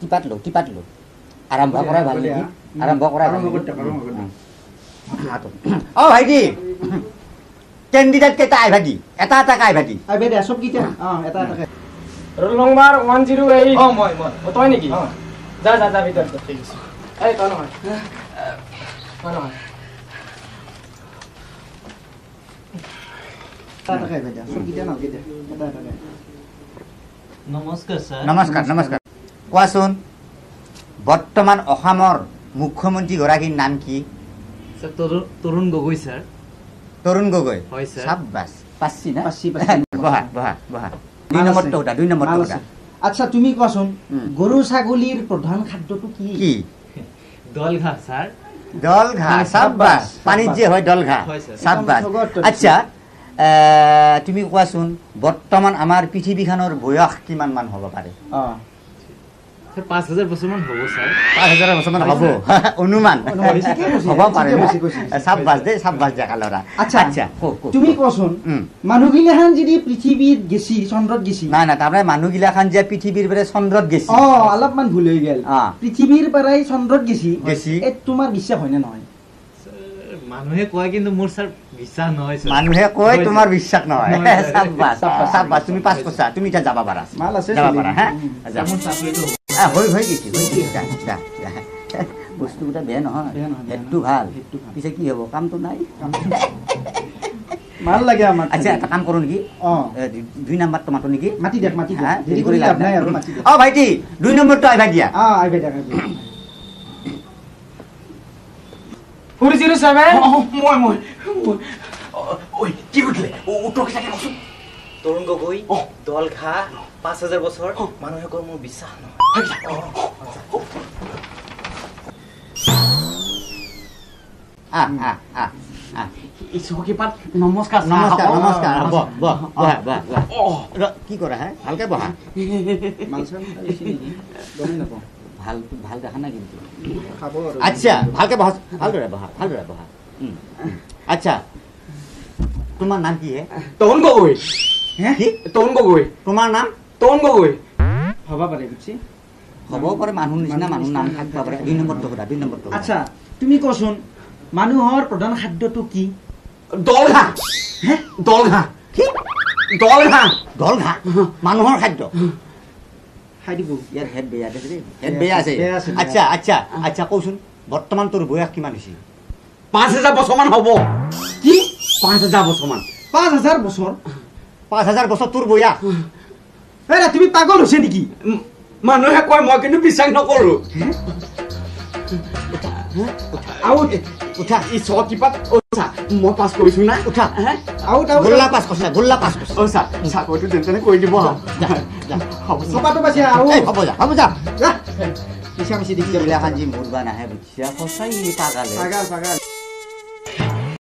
টিপাত লো আৰম্ভ কৰাই ভাল নেকি আৰম্ভ কৰাই ভাল অ ভাইটি কেণ্ডিডেট কেইটা আইভাদি এটা এটা আইভাদি আইভাদি সব কিটা এটা এটা রোল নাম্বার 108 মই ও তই নেকি যা ভিতর ঠিক আছে এই তই নহয় নমস্কাৰ স্যাৰ নমস্কাৰ কোৱাচোন বৰ্তমান অসমৰ মুখ্যমন্ত্ৰী গৰাকীৰ নাম কি স্যাৰ তৰুণ গগৈ স্যাৰ তৰুণ গগৈ হয় স্যাৰ সাব্বাস পাচ্ছি না পাচ্ছি বহা দুই নম্বৰটো আচ্ছা তুমি কোৱাচোন গৰু ছাগলীৰ প্ৰধান খাদ্যটো কি কি দল ঘাঁহ স্যার দল ঘাঁহ সাব্বাস পানীত যে হয় দল ঘাঁহ সাব্বাস আচ্ছা তুমি কোৱাচোন বৰ্তমান আমাৰ পৃথিৱীখনৰ বয়স কিমান মান হ'ব পাৰে 5000 বছৰ মান হ'ব স্যাৰ 5000 বছৰ মান হ'ব অনুমান হ'ব পাৰে সাব্বাস দেখা লৰা আচ্ছা তুমি কোৱাচোন মানুহগিলাখান যদি পৃথিৱীত গেছি চন্দ্ৰত গেছি নাই তাৰমানে মানুহগিলাখান যে পৃথিৱীৰ পৰা চন্দ্ৰত গেছি অলপমান ভুল হৈ গেল পৃথিৱীৰ পৰাই চন্দ্ৰত গেছি তোমাৰ বিশ্বাস হয় নে নহয় মানুহে কয় কিন্তু মোৰ স্যাৰ বিশ্বাস নহয় স্যাৰ মানুহে কয় তোমাৰ বিশ্বাস নহয় সাব্বাস তুমি পাছ কৰছা তুমি এতিয়া যাব পাৰা মাল আছে যাব পাৰা হা মোৰ চাকৰিটো হৈ গেছি যা বস্তুটা বেয়া নহয় হেডটো ভাল পিছে কি হ'ব কামটো নাই মাল লাগে আমাক আচ্ছা এটা কাম কৰো নেকি দুই নম্বৰটো মাতো নেকি মাতি দেখ দেৰি কৰি লাভ নাই আৰু মাতি অ ভাইটি দুই নম্বৰটো আইবা দিয়া আইবা দিয়া 407 মই ওই কি বুঝলে ও তোকে সাথে কসু তৰুণ গগৈ দল ঘাঁহ 5000 বছৰ মানুহে কয় মোৰ বিশ্বাস নহয় ইছকিপাত নমস্কাৰ কি কৰা হে ভালকে বহা ভাল দেখা না কিন্তু আচ্ছা ভালকে বহা ভালদৰে বহা আচ্ছা তোমাৰ নাম কি হে তৰুণ গগৈ কি তৰুণ গগৈ তোমাৰ নাম তৰুণ গগৈ হ'ব পাৰে বুজি হ'ব পাৰে মানুহ নিচিনা মানুহ নাম থাকিব পাৰে দুই নম্বৰটো আচ্ছা তুমি কোৱাচোন মানুহৰ প্ৰধান খাদ্যটো কি দল ঘাঁহ কি দল ঘাঁহ মানুহৰ খাদ্য খাই দিব ইয়াৰ হেড বেয়া আছে আচ্ছা কওচোন বৰ্তমান তোৰ বয়স কিমান হৈছে 5000 বছৰ মান হ'ব কি 5000 বছৰ মান 5000 বছৰ তোৰ বয়স এৰা তুমি পাগল হৈছে নেকি মানুহে কয় মই কিন্তু বিশ্বাস নকৰো উঠা ই সকিপাত ওছা মই পাছ কৰিছো না উঠা আউট গোল্লা পাছ কৰছা ওছা চাকৰিটো যেনে কৰি দিব হ'ব সপাটো পাছে হ'ব যা পিছা দেখি গিলাখান যি মুৰবা নাহে বুজিছা সঁচাই পাগাল